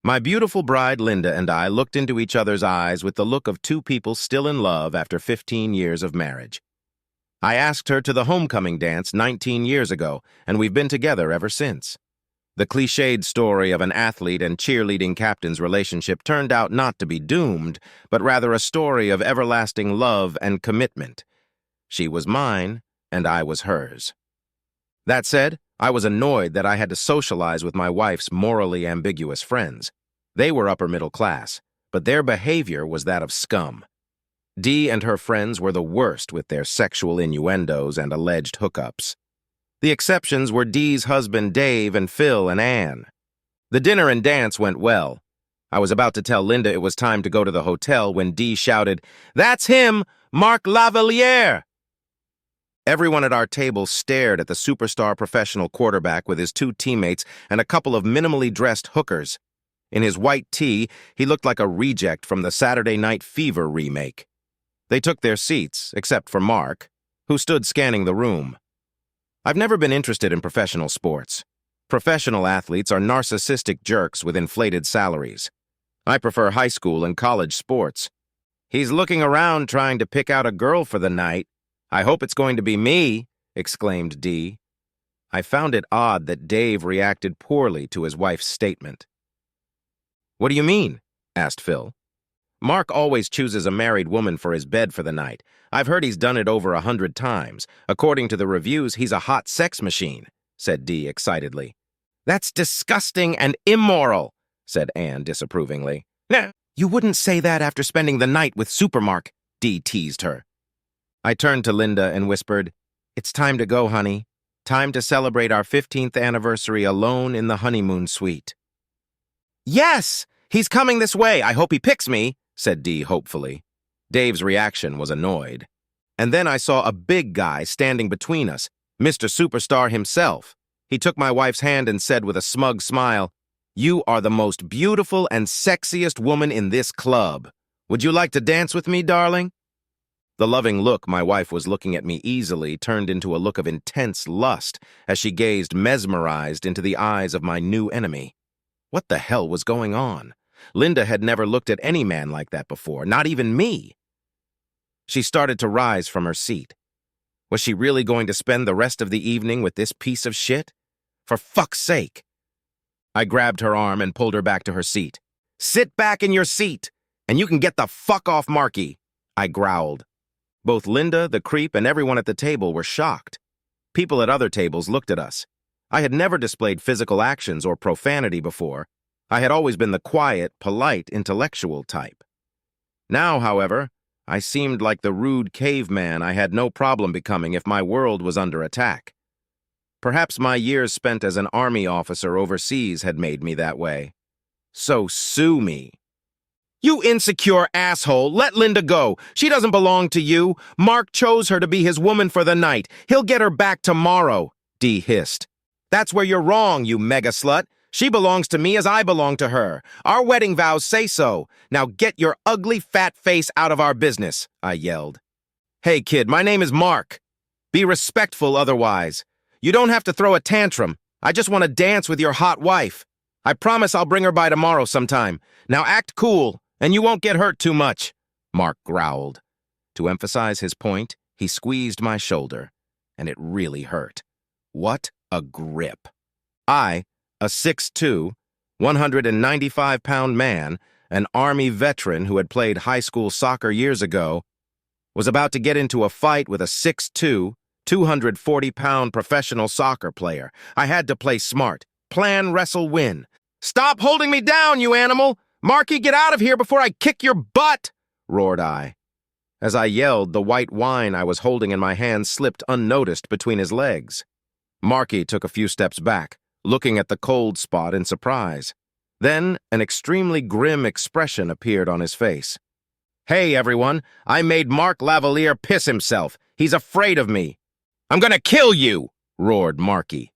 My beautiful bride Linda and I looked into each other's eyes with the look of two people still in love after 15 years of marriage. I asked her to the homecoming dance 19 years ago, and we've been together ever since. The cliched story of an athlete and cheerleading captain's relationship turned out not to be doomed, but rather a story of everlasting love and commitment. She was mine, and I was hers. That said, I was annoyed that I had to socialize with my wife's morally ambiguous friends. They were upper middle class, but their behavior was that of scum. Dee and her friends were the worst with their sexual innuendos and alleged hookups. The exceptions were Dee's husband Dave and Phil and Ann. The dinner and dance went well. I was about to tell Linda it was time to go to the hotel when Dee shouted, "That's him, Marc Lavaliere!" Everyone at our table stared at the superstar professional quarterback with his two teammates and a couple of minimally dressed hookers. In his white tee, he looked like a reject from the Saturday Night Fever remake. They took their seats, except for Mark, who stood scanning the room. I've never been interested in professional sports. Professional athletes are narcissistic jerks with inflated salaries. I prefer high school and college sports. He's looking around trying to pick out a girl for the night. "I hope it's going to be me," exclaimed Dee. I found it odd that Dave reacted poorly to his wife's statement. "What do you mean?" asked Phil. "Mark always chooses a married woman for his bed for the night. I've heard he's done it over 100 times. According to the reviews, he's a hot sex machine," said Dee excitedly. "That's disgusting and immoral," said Anne disapprovingly. "Nah, you wouldn't say that after spending the night with Supermark," Dee teased her. I turned to Linda and whispered, "It's time to go, honey. Time to celebrate our 15th anniversary alone in the honeymoon suite." "Yes! He's coming this way. I hope he picks me," said Dee hopefully. Dave's reaction was annoyed. And then I saw a big guy standing between us, Mr. Superstar himself. He took my wife's hand and said with a smug smile, "You are the most beautiful and sexiest woman in this club. Would you like to dance with me, darling?" The loving look my wife was looking at me easily turned into a look of intense lust as she gazed mesmerized into the eyes of my new enemy. What the hell was going on? Linda had never looked at any man like that before, not even me. She started to rise from her seat. Was she really going to spend the rest of the evening with this piece of shit? For fuck's sake! I grabbed her arm and pulled her back to her seat. "Sit back in your seat, and you can get the fuck off Marky," I growled. Both Linda, the creep, and everyone at the table were shocked. People at other tables looked at us. I had never displayed physical actions or profanity before. I had always been the quiet, polite, intellectual type. Now, however, I seemed like the rude caveman I had no problem becoming if my world was under attack. Perhaps my years spent as an army officer overseas had made me that way. So sue me. "You insecure asshole, let Linda go. She doesn't belong to you. Mark chose her to be his woman for the night. He'll get her back tomorrow," Dee hissed. "That's where you're wrong, you mega slut. She belongs to me as I belong to her. Our wedding vows say so. Now get your ugly fat face out of our business," I yelled. "Hey kid, my name is Mark. Be respectful otherwise. You don't have to throw a tantrum. I just want to dance with your hot wife. I promise I'll bring her by tomorrow sometime. Now act cool, and you won't get hurt too much," Mark growled. To emphasize his point, he squeezed my shoulder, and it really hurt. What a grip. I, a 6'2", 195-pound man, an Army veteran who had played high school soccer years ago, was about to get into a fight with a 6'2", 240-pound professional soccer player. I had to play smart. Plan, wrestle, win. "Stop holding me down, you animal! Marky, get out of here before I kick your butt!" roared I. As I yelled, the white wine I was holding in my hand slipped unnoticed between his legs. Marky took a few steps back, looking at the cold spot in surprise. Then, an extremely grim expression appeared on his face. "Hey, everyone, I made Marc Lavaliere piss himself. He's afraid of me." "I'm gonna kill you!" roared Marky.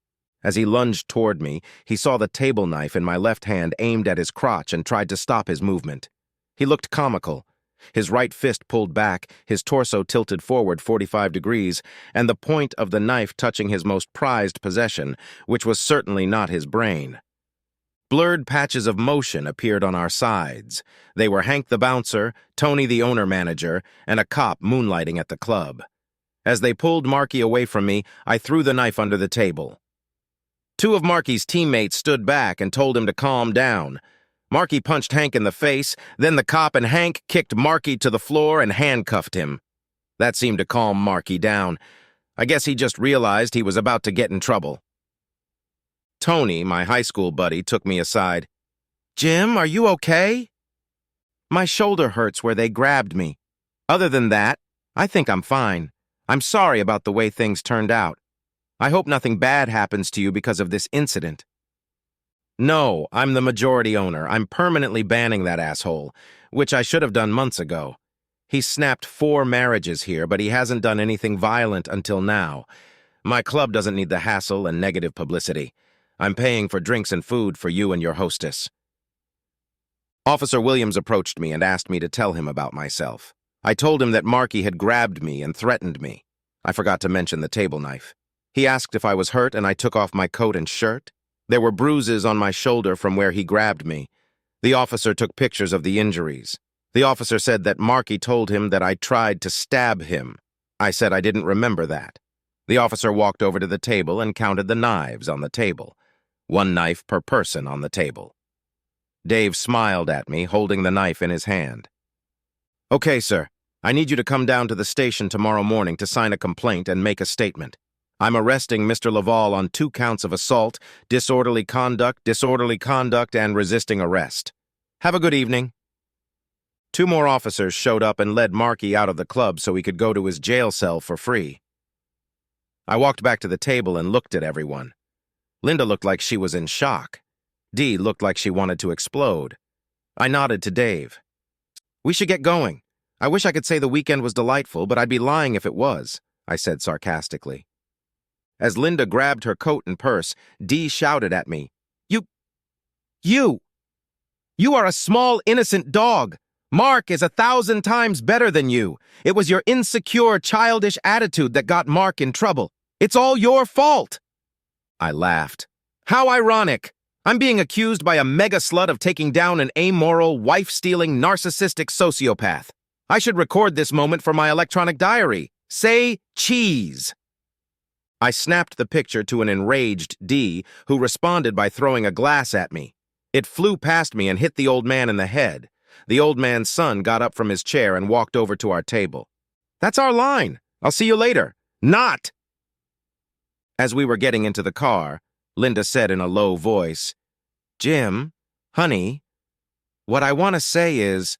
As he lunged toward me, he saw the table knife in my left hand aimed at his crotch and tried to stop his movement. He looked comical. His right fist pulled back, his torso tilted forward 45 degrees, and the point of the knife touching his most prized possession, which was certainly not his brain. Blurred patches of motion appeared on our sides. They were Hank the bouncer, Tony the owner-manager, and a cop moonlighting at the club. As they pulled Marky away from me, I threw the knife under the table. Two of Marky's teammates stood back and told him to calm down. Marky punched Hank in the face, then the cop and Hank kicked Marky to the floor and handcuffed him. That seemed to calm Marky down. I guess he just realized he was about to get in trouble. Tony, my high school buddy, took me aside. "Jim, are you okay?" "My shoulder hurts where they grabbed me. Other than that, I think I'm fine. I'm sorry about the way things turned out. I hope nothing bad happens to you because of this incident." "No, I'm the majority owner. I'm permanently banning that asshole, which I should have done months ago. He's snapped 4 marriages here, but he hasn't done anything violent until now. My club doesn't need the hassle and negative publicity. I'm paying for drinks and food for you and your hostess." Officer Williams approached me and asked me to tell him about myself. I told him that Marky had grabbed me and threatened me. I forgot to mention the table knife. He asked if I was hurt, and I took off my coat and shirt. There were bruises on my shoulder from where he grabbed me. The officer took pictures of the injuries. The officer said that Marky told him that I tried to stab him. I said I didn't remember that. The officer walked over to the table and counted the knives on the table. 1 knife per person on the table. Dave smiled at me, holding the knife in his hand. "Okay, sir. I need you to come down to the station tomorrow morning to sign a complaint and make a statement. I'm arresting Mr. Laval on 2 counts of assault, disorderly conduct, and resisting arrest. Have a good evening." 2 more officers showed up and led Marky out of the club so he could go to his jail cell for free. I walked back to the table and looked at everyone. Linda looked like she was in shock. Dee looked like she wanted to explode. I nodded to Dave. "We should get going. I wish I could say the weekend was delightful, but I'd be lying if it was," I said sarcastically. As Linda grabbed her coat and purse, Dee shouted at me, You are a small, innocent dog. Mark is 1,000 times better than you. It was your insecure, childish attitude that got Mark in trouble. It's all your fault." I laughed. "How ironic. I'm being accused by a mega slut of taking down an amoral, wife-stealing, narcissistic sociopath. I should record this moment for my electronic diary. Say cheese." I snapped the picture to an enraged Dee, who responded by throwing a glass at me. It flew past me and hit the old man in the head. The old man's son got up from his chair and walked over to our table. "That's our line. I'll see you later." "Not!" As we were getting into the car, Linda said in a low voice, "Jim, honey, what I want to say is—"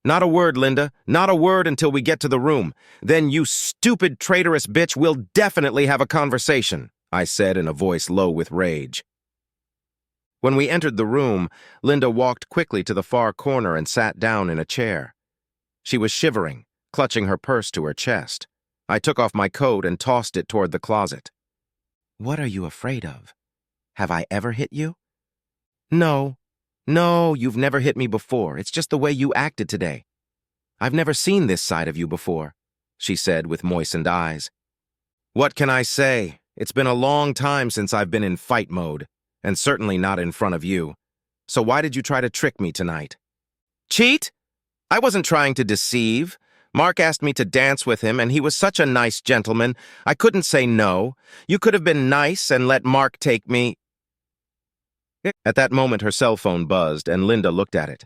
"Not a word, Linda. Not a word until we get to the room. Then, you stupid, traitorous bitch, we'll definitely have a conversation," I said in a voice low with rage. When we entered the room, Linda walked quickly to the far corner and sat down in a chair. She was shivering, clutching her purse to her chest. I took off my coat and tossed it toward the closet. "What are you afraid of? Have I ever hit you?" No, you've never hit me before. It's just the way you acted today. I've never seen this side of you before," she said with moistened eyes. "What can I say? It's been a long time since I've been in fight mode, and certainly not in front of you. So why did you try to trick me tonight?" "Cheat? I wasn't trying to deceive. Mark asked me to dance with him, and he was such a nice gentleman. I couldn't say no. You could have been nice and let Mark take me." At that moment, her cell phone buzzed, and Linda looked at it.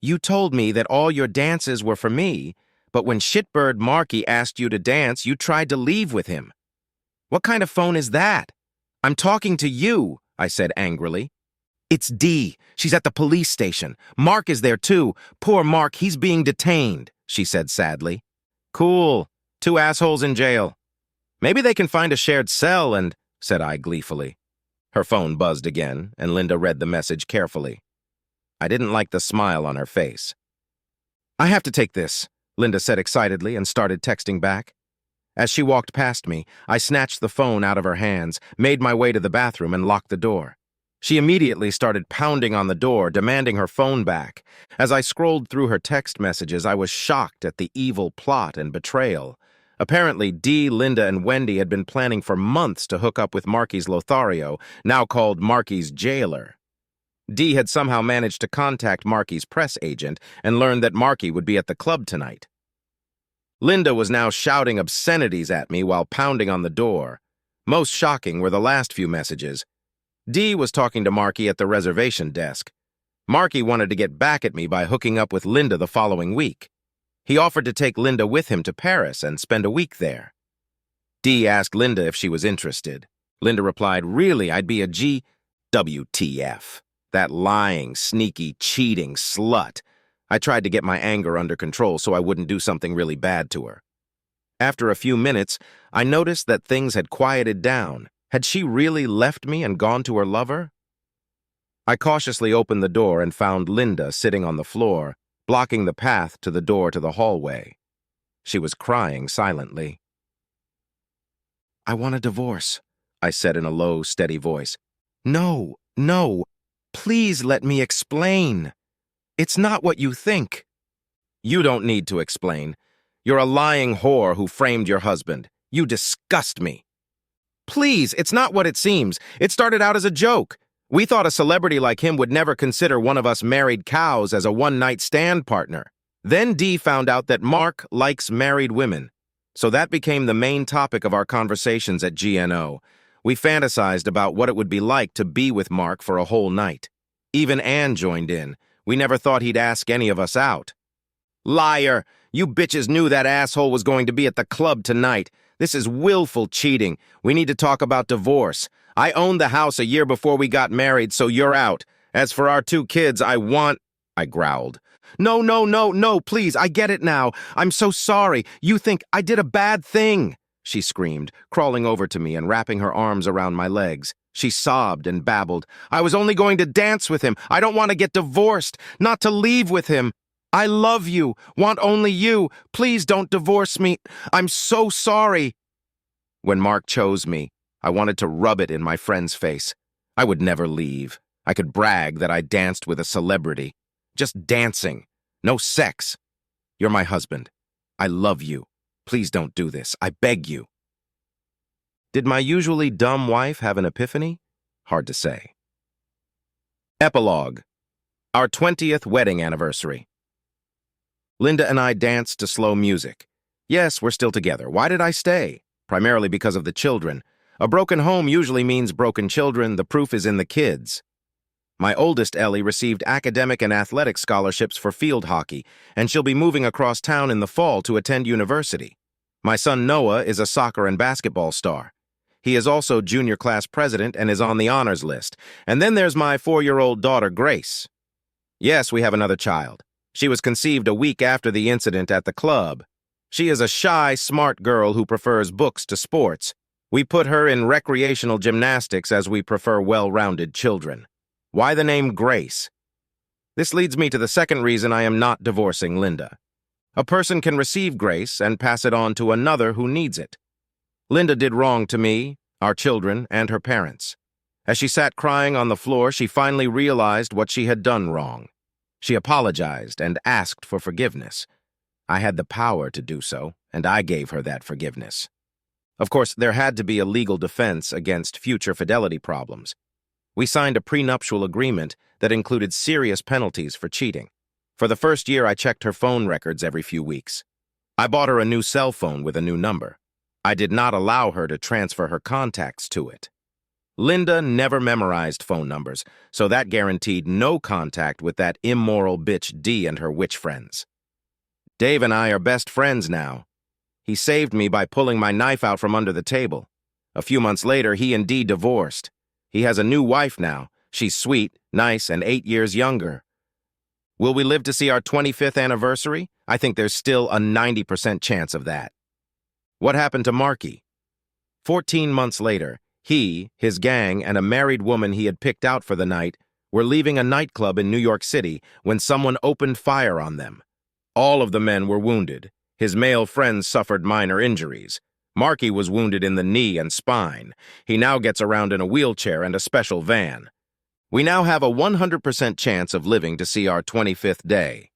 "You told me that all your dances were for me, but when shitbird Marky asked you to dance, you tried to leave with him. What kind of phone is that?" "I'm talking to you," I said angrily. "It's Dee. She's at the police station. Mark is there too. Poor Mark, he's being detained," she said sadly. "Cool. 2 assholes in jail. Maybe they can find a shared cell and," said I gleefully. Her phone buzzed again, and Linda read the message carefully. I didn't like the smile on her face. "I have to take this," Linda said excitedly and started texting back. As she walked past me, I snatched the phone out of her hands, made my way to the bathroom, and locked the door. She immediately started pounding on the door, demanding her phone back. As I scrolled through her text messages, I was shocked at the evil plot and betrayal. Apparently, Dee, Linda, and Wendy had been planning for months to hook up with Marky's Lothario, now called Marky's jailer. Dee had somehow managed to contact Marky's press agent and learned that Marky would be at the club tonight. Linda was now shouting obscenities at me while pounding on the door. Most shocking were the last few messages. Dee was talking to Marky at the reservation desk. Marky wanted to get back at me by hooking up with Linda the following week. He offered to take Linda with him to Paris and spend a week there. Dee asked Linda if she was interested. Linda replied, "Really, I'd be a G... WTF. That lying, sneaky, cheating slut." I tried to get my anger under control so I wouldn't do something really bad to her. After a few minutes, I noticed that things had quieted down. Had she really left me and gone to her lover? I cautiously opened the door and found Linda sitting on the floor, blocking the path to the door to the hallway. She was crying silently. "I want a divorce," I said in a low, steady voice. "No, no, please let me explain. It's not what you think." "You don't need to explain. You're a lying whore who framed your husband. You disgust me." "Please, it's not what it seems. It started out as a joke. We thought a celebrity like him would never consider one of us married cows as a one-night stand partner. Then Dee found out that Mark likes married women. So that became the main topic of our conversations at GNO. We fantasized about what it would be like to be with Mark for a whole night. Even Anne joined in. We never thought he'd ask any of us out." "Liar! You bitches knew that asshole was going to be at the club tonight. This is willful cheating. We need to talk about divorce. I owned the house a year before we got married, so you're out. As for our 2 kids, I growled. No, no, no, no, please, I get it now. I'm so sorry. You think I did a bad thing," she screamed, crawling over to me and wrapping her arms around my legs. She sobbed and babbled. "I was only going to dance with him. I don't want to get divorced, not to leave with him. I love you, want only you. Please don't divorce me. I'm so sorry." When Mark chose me, I wanted to rub it in my friend's face. I would never leave. I could brag that I danced with a celebrity. Just dancing. No sex. "You're my husband. I love you. Please don't do this. I beg you." Did my usually dumb wife have an epiphany? Hard to say. Epilogue. Our 20th wedding anniversary. Linda and I danced to slow music. Yes, we're still together. Why did I stay? Primarily because of the children. A broken home usually means broken children. The proof is in the kids. My oldest, Ellie, received academic and athletic scholarships for field hockey, and she'll be moving across town in the fall to attend university. My son, Noah, is a soccer and basketball star. He is also junior class president and is on the honors list. And then there's my 4-year-old daughter, Grace. Yes, we have another child. She was conceived a week after the incident at the club. She is a shy, smart girl who prefers books to sports. We put her in recreational gymnastics as we prefer well-rounded children. Why the name Grace? This leads me to the second reason I am not divorcing Linda. A person can receive grace and pass it on to another who needs it. Linda did wrong to me, our children, and her parents. As she sat crying on the floor, she finally realized what she had done wrong. She apologized and asked for forgiveness. I had the power to do so, and I gave her that forgiveness. Of course, there had to be a legal defense against future fidelity problems. We signed a prenuptial agreement that included serious penalties for cheating. For the first year, I checked her phone records every few weeks. I bought her a new cell phone with a new number. I did not allow her to transfer her contacts to it. Linda never memorized phone numbers, so that guaranteed no contact with that immoral bitch Dee and her witch friends. Dave and I are best friends now. He saved me by pulling my knife out from under the table. A few months later, he and Dee divorced. He has a new wife now. She's sweet, nice, and 8 years younger. Will we live to see our 25th anniversary? I think there's still a 90% chance of that. What happened to Marky? 14 months later, he, his gang, and a married woman he had picked out for the night were leaving a nightclub in New York City when someone opened fire on them. All of the men were wounded. His male friends suffered minor injuries. Marky was wounded in the knee and spine. He now gets around in a wheelchair and a special van. We now have a 100% chance of living to see our 25th day.